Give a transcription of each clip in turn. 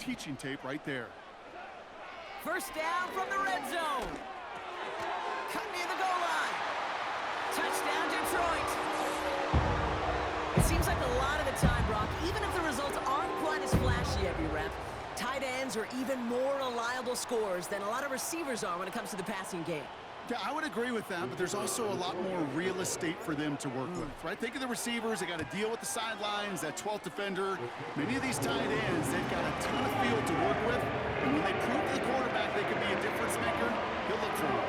teaching tape right there. First down from the red zone. Cut near the goal line. Touchdown, Detroit. It seems like a lot of the time, Brock, even if the results aren't quite as flashy every rep, tight ends are even more reliable scorers than a lot of receivers are when it comes to the passing game. Yeah, I would agree with that, but there's also a lot more real estate for them to work with, right? Think of the receivers. They got to deal with the sidelines, that 12th defender. Many of these tight ends, they've got a ton of field to work with, and when they prove to the quarterback they can be a difference maker, he'll look for them.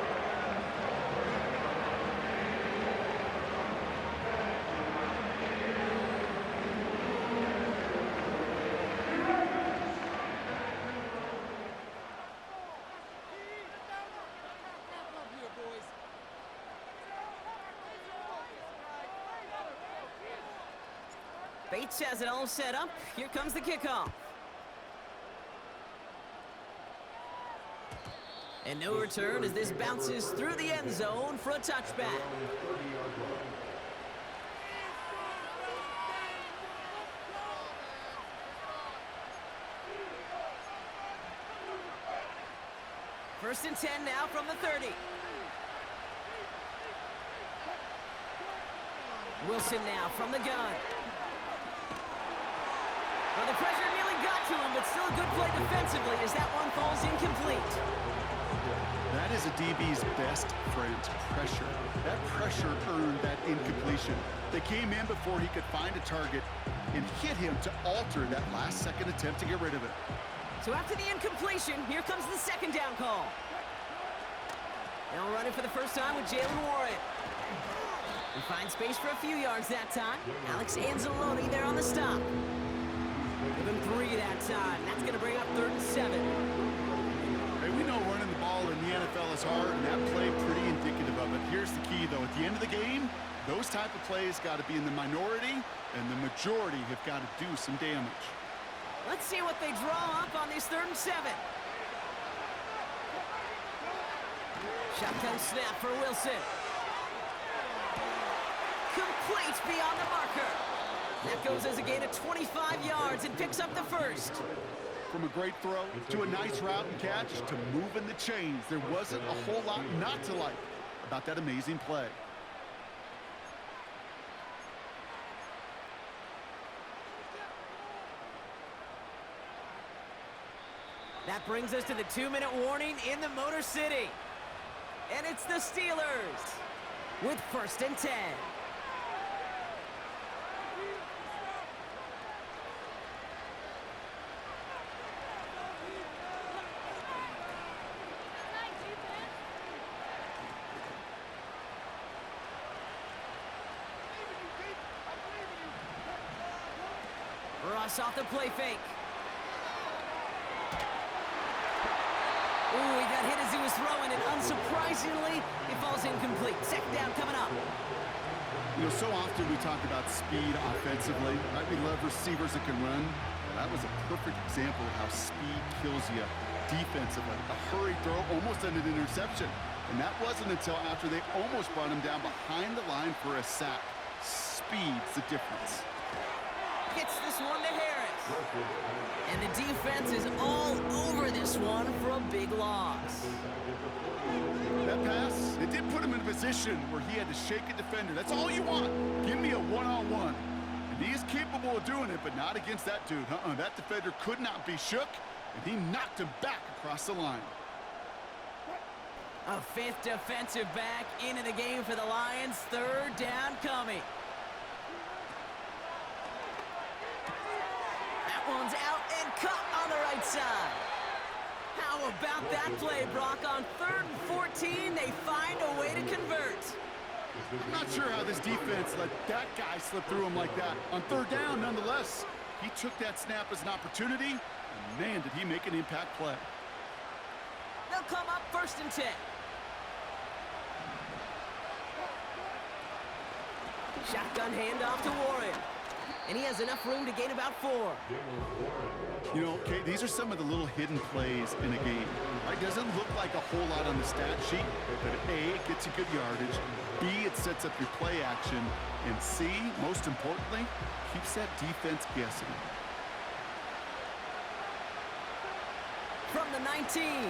Bates has it all set up. Here comes the kickoff. And no return as this bounces through the end zone for a touchback. First and 10 now from the 30. Wilson now from the gun. Well, the pressure nearly got to him, but still a good play defensively as that one falls incomplete. That is a DB's best friend, pressure. That pressure earned that incompletion. They came in before he could find a target and hit him to alter that last-second attempt to get rid of it. So after the incompletion, here comes the second down call. Now running for the first time with Jalen Warren. We find space for a few yards that time. Alex Anzalone there on the stop. Give him 3 that time. That's going to bring up 3rd and 7. Hey, we know running the ball in the NFL is hard, and that play pretty indicative of it. Here's the key, though. At the end of the game, those type of plays got to be in the minority, and the majority have got to do some damage. Let's see what they draw up on these 3rd and 7. Shotgun snap for Wilson. Complete beyond the marker. That goes as a gain of 25 yards and picks up the first. From a great throw to a nice route and catch to moving the chains, there wasn't a whole lot not to like about that amazing play. That brings us to the 2-minute warning in the Motor City. And it's the Steelers with 1st and 10. Ross off the play fake. Ooh, he got hit as he was throwing, and unsurprisingly, it falls incomplete. Second down coming up. You know, so often we talk about speed offensively, right? We love receivers that can run. That was a perfect example of how speed kills you defensively. A hurried throw almost ended an interception, and that wasn't until after they almost brought him down behind the line for a sack. Speed's the difference. Gets this one to Harris. And the defense is all over this one for a big loss. That pass, it did put him in a position where he had to shake a defender. That's all you want. Give me a one-on-one. And he is capable of doing it, but not against that dude. That defender could not be shook, and he knocked him back across the line. A 5th defensive back into the game for the Lions. 3rd down coming. One's out and cut on the right side. How about that play, Brock? On 3rd and 14, they find a way to convert. I'm not sure how this defense let that guy slip through him like that. On 3rd down, nonetheless, he took that snap as an opportunity, and man, did he make an impact play. They'll come up 1st and 10. Shotgun handoff to Warren. And he has enough room to gain about 4. You know, Kate, these are some of the little hidden plays in a game. It doesn't look like a whole lot on the stat sheet, but A, it gets you good yardage, B, it sets up your play action, and C, most importantly, keeps that defense guessing. from the 19.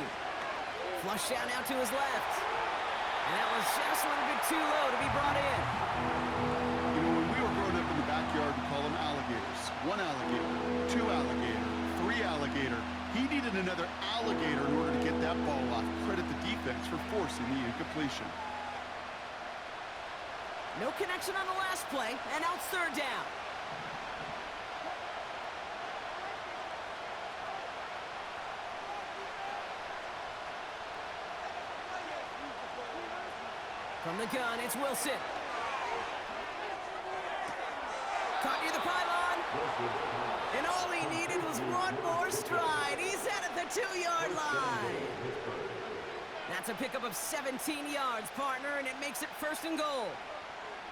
Flush down out to his left. And that was just a little bit too low to be brought in. You know, when we were growing up in the backyard, we call them alligators. One alligator, two alligator, three alligator. He needed another alligator in order to get that ball off. Credit the defense for forcing the incompletion. No connection on the last play, and now it's third down. From the gun, it's Wilson. Caught near the pylon. And all he needed was one more stride. He's at the 2-yard line. That's a pickup of 17 yards, partner, and it makes it first and goal.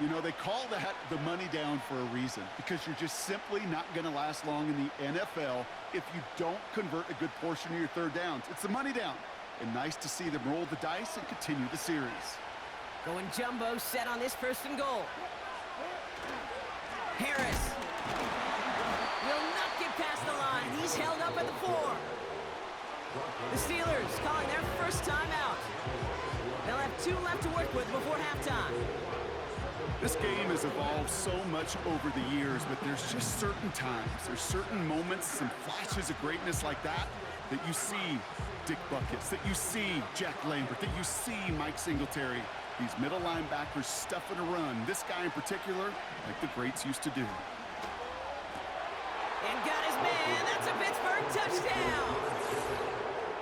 You know, they call that the money down for a reason, because you're just simply not going to last long in the NFL if you don't convert a good portion of your third downs. It's the money down. And nice to see them roll the dice and continue the series. Going jumbo set on this first and goal. Harris will not get past the line. He's held up at the 4. The Steelers calling their first timeout. They'll have 2 left to work with before halftime. This game has evolved so much over the years, but there's just certain times, there's certain moments, some flashes of greatness like that you see Dick Buckets, that you see Jack Lambert, that you see Mike Singletary. These middle linebackers stuffing a run. This guy in particular, like the greats used to do. And got his man. That's a Pittsburgh touchdown.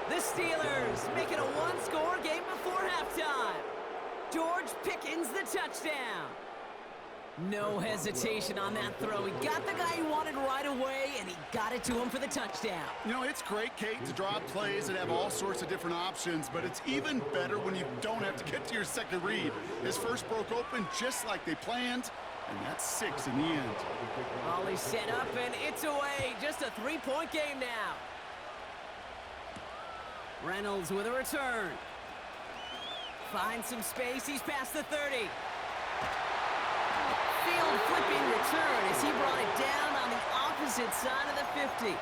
The Steelers make it a 1-score game before halftime. George Pickens the touchdown. No hesitation on that throw. He got the guy he wanted right away, and he got it to him for the touchdown. You know, it's great, Kate, to draw plays and have all sorts of different options, but it's even better when you don't have to get to your second read. His first broke open just like they planned, and that's 6 in the end. All is set up, and it's away. Just a 3-point game now. Reynolds with a return. Finds some space. He's past the 30. Field flipping return as he brought it down on the opposite side of the 50.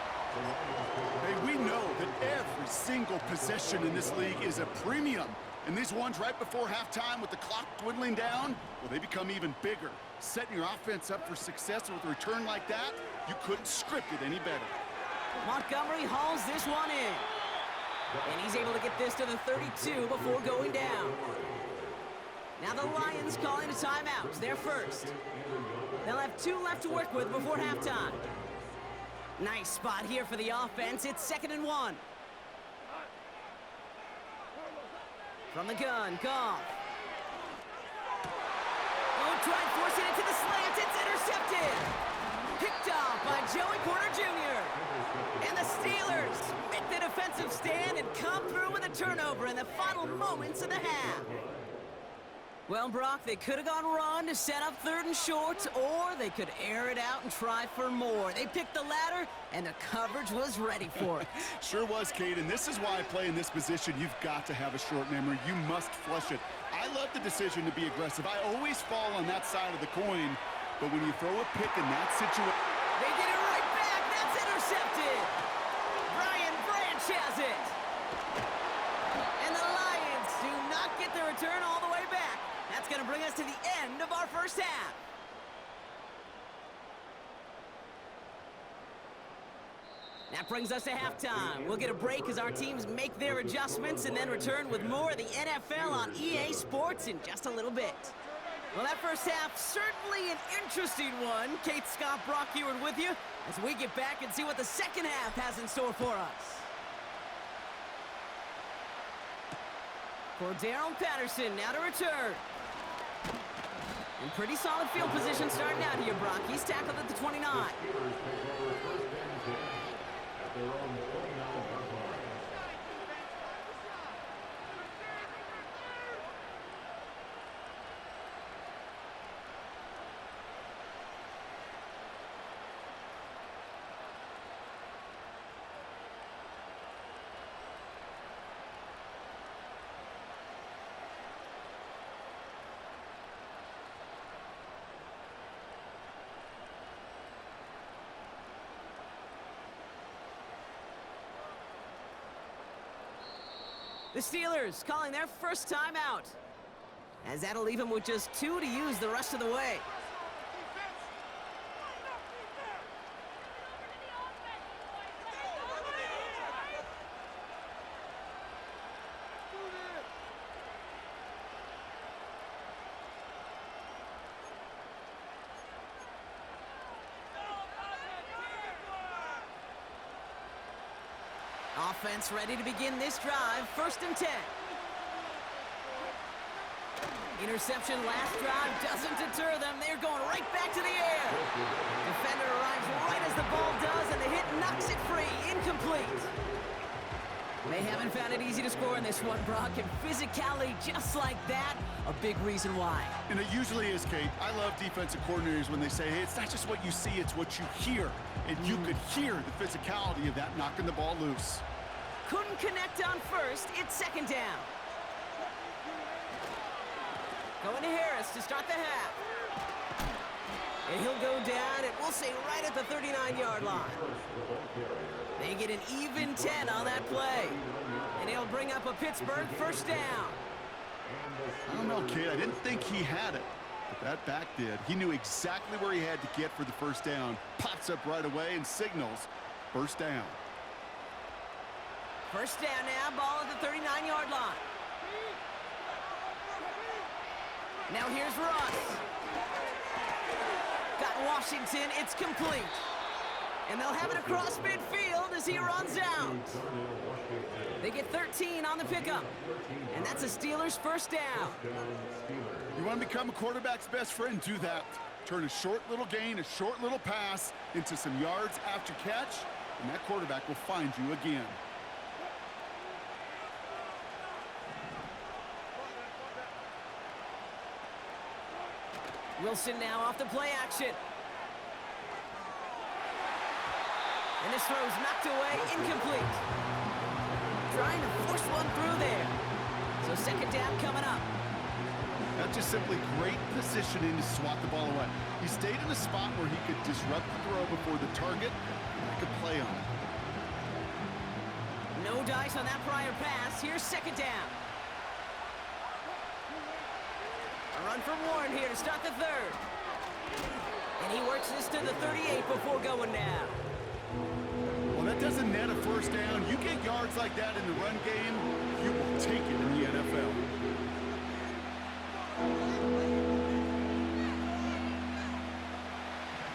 Hey, we know that every single possession in this league is a premium. And these ones right before halftime with the clock dwindling down, well, they become even bigger. Setting your offense up for success with a return like that, you couldn't script it any better. Montgomery hauls this one in. And he's able to get this to the 32 before going down. Now the Lions calling a timeout. They're first. They'll have 2 left to work with before halftime. Nice spot here for the offense. It's 2nd and 1. From the gun, Goff. Oh, try and force it into the slant. It's intercepted. Picked off by Joey Porter Jr. And the Steelers make the defensive stand and come through with a turnover in the final moments of the half. Well, Brock, they could have gone run to set up 3rd and short, or they could air it out and try for more. They picked the latter, and the coverage was ready for it. Sure was, Kate, and this is why I play in this position. You've got to have a short memory. You must flush it. I love the decision to be aggressive. I always fall on that side of the coin, but when you throw a pick in that situation... They get it right back. That's intercepted. Brian Branch has it. And the Lions do not get the return all the way back. That's going to bring us to the end of our first half. That brings us to halftime. We'll get a break as our teams make their adjustments and then return with more of the NFL on EA Sports in just a little bit. Well, that first half, certainly an interesting one. Kate, Scott, Brock Eward with you as we get back and see what the second half has in store for us. Cordero Patterson now to return. In pretty solid field position starting out here, Brock. He's tackled at the 29. The Steelers calling their first timeout, as that'll leave them with just 2 to use the rest of the way. Offense ready to begin this drive. 1st and 10. Interception last drive doesn't deter them. They're going right back to the air. Defender arrives right as the ball does, and the hit knocks it free. Incomplete. They haven't found it easy to score in this one, Brock, and physicality just like that, a big reason why. And it usually is, Kate. I love defensive coordinators when they say, hey, it's not just what you see, it's what you hear. And you could hear the physicality of that knocking the ball loose. Couldn't connect on 1st. It's 2nd down. Going to Harris to start the half. And he'll go down, and we'll say right at the 39-yard line. They get an even 10 on that play. And he'll bring up a Pittsburgh 1st down. I don't know, Kate. I didn't think he had it, but that back did. He knew exactly where he had to get for the 1st down. Pops up right away and signals 1st down. 1st down now, ball at the 39-yard line. Now here's Russ. Got Washington, it's complete. And they'll have it across midfield as he runs out. They get 13 on the pickup. And that's a Steelers 1st down. You want to become a quarterback's best friend? Do that. Turn a short little gain, a short little pass into some yards after catch, and that quarterback will find you again. Wilson now off the play action. And this throw's knocked away, incomplete. Trying to force one through there. So 2nd down coming up. That's just simply great positioning to swat the ball away. He stayed in a spot where he could disrupt the throw before the target and make a play on it. No dice on that prior pass. Here's 2nd down. A run from Warren here to start the 3rd. And he works this to the 38 before going down. Well, that doesn't net a 1st down. You get yards like that in the run game, you will take it in the NFL.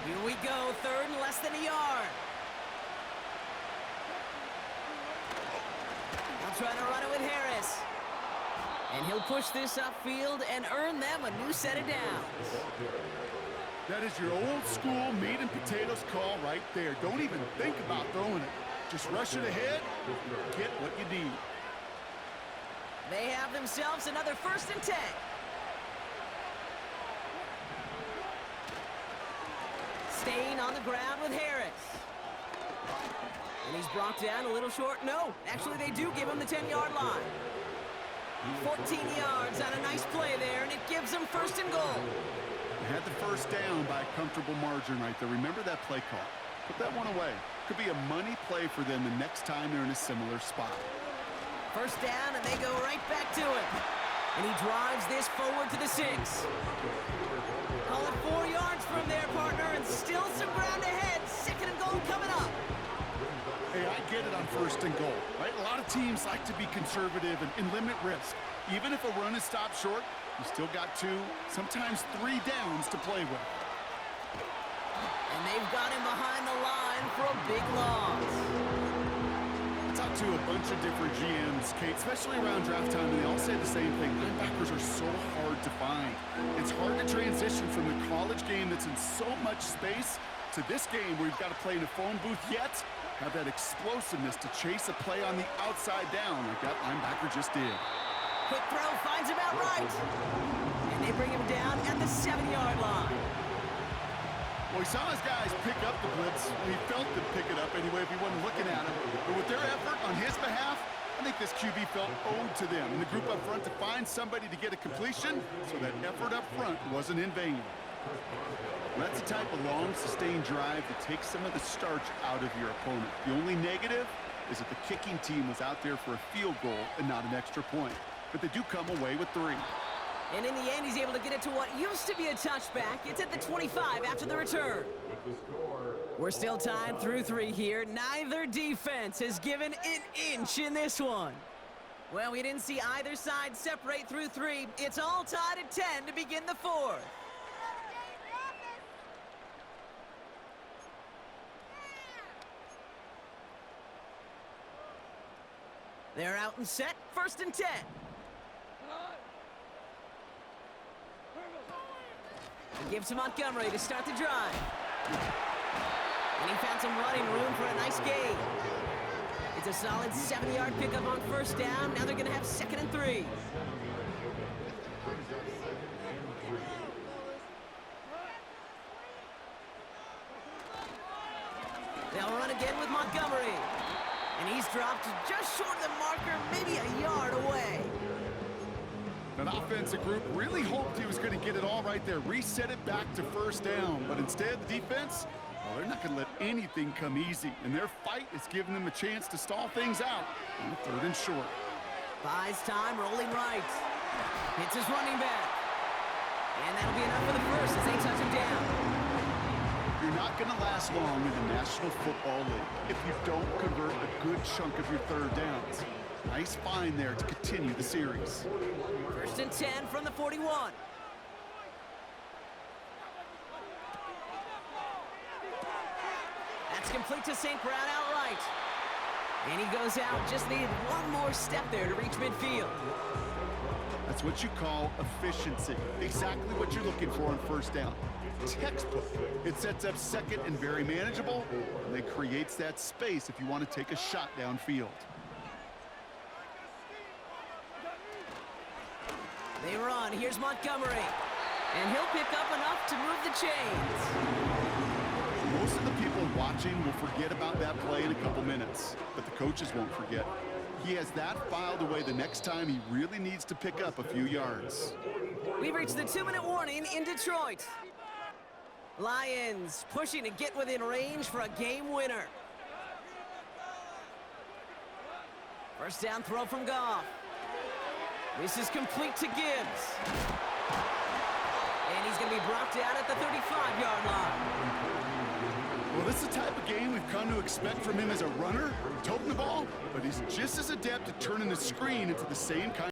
Here we go, 3rd and less than a yard. They'll try to run it with Harris. And he'll push this upfield and earn them a new set of downs. That is your old school meat and potatoes call right there. Don't even think about throwing it. Just rush it ahead, get what you need. They have themselves another 1st and 10. Staying on the ground with Harris. And he's brought down a little short. No, actually they do give him the 10-yard line. 14 yards on a nice play there, and it gives them 1st and goal. They had the 1st down by a comfortable margin right there. Remember that play call. Put that one away. Could be a money play for them the next time they're in a similar spot. 1st down, and they go right back to it. And he drives this forward to the 6. Call it 4 yards from there, partner, and still some ground ahead. 2nd and goal coming up. Hey, I get it on 1st and goal, right? A lot of teams like to be conservative and limit risk. Even if a run is stopped short, you still got 2, sometimes 3 downs to play with. And they've got him behind the line for a big loss. I talked to a bunch of different GMs, Kate, especially around draft time, and they all say the same thing. Linebackers are so hard to find. It's hard to transition from the college game that's in so much space to this game where you've got to play in a phone booth, yet have that explosiveness to chase a play on the outside down like that linebacker just did. Quick throw finds him outright. And they bring him down at the 7-yard line. Well, he saw his guys pick up the blitz, and he felt them pick it up anyway if he wasn't looking at him. But with their effort on his behalf, I think this QB felt owed to them and the group up front to find somebody to get a completion, so that effort up front wasn't in vain. That's the type of long, sustained drive that takes some of the starch out of your opponent. The only negative, is that the kicking team was out there for a field goal and not an extra point. But they do come away with 3. And in the end, he's able to get it to what used to be a touchback. It's at the 25 after the return. We're still tied through 3 here. Neither defense has given an inch in this one. Well, we didn't see either side separate through 3. It's all tied at 10 to begin the 4th. They're out and set. 1st and 10. He gives to Montgomery to start the drive. And he found some running room for a nice gain. It's a solid 7-yard pickup on 1st down. Now they're going to have 2nd and 3. They'll run again with Montgomery. And he's dropped just short of the marker, maybe a yard away. That offensive group really hoped he was going to get it all right there, reset it back to 1st down. But instead, the defense, well, they're not going to let anything come easy. And their fight is giving them a chance to stall things out on 3rd and short. Buys time, rolling right. Hits his running back. And that'll be enough for the first as they touch him down. You're not going to last long in the National Football League if you don't convert a good chunk of your 3rd downs. Nice find there to continue the series. 1st and 10 from the 41. That's complete to St. Brown outright. And he goes out, just needed one more step there to reach midfield. That's what you call efficiency. Exactly what you're looking for on 1st down. Textbook. It sets up 2nd and very manageable, and it creates that space if you want to take a shot downfield. They run. Here's Montgomery. And he'll pick up enough to move the chains. Most of the people watching will forget about that play in a couple minutes, but the coaches won't forget. He has that filed away the next time he really needs to pick up a few yards. We've reached the 2-minute warning in Detroit. Lions pushing to get within range for a game winner. 1st down throw from Goff. This is complete to Gibbs. And he's going to be brought down at the 35-yard line. Well, this is the type of game we've come to expect from him as a runner, toting the ball, but he's just as adept at turning the screen into the same kind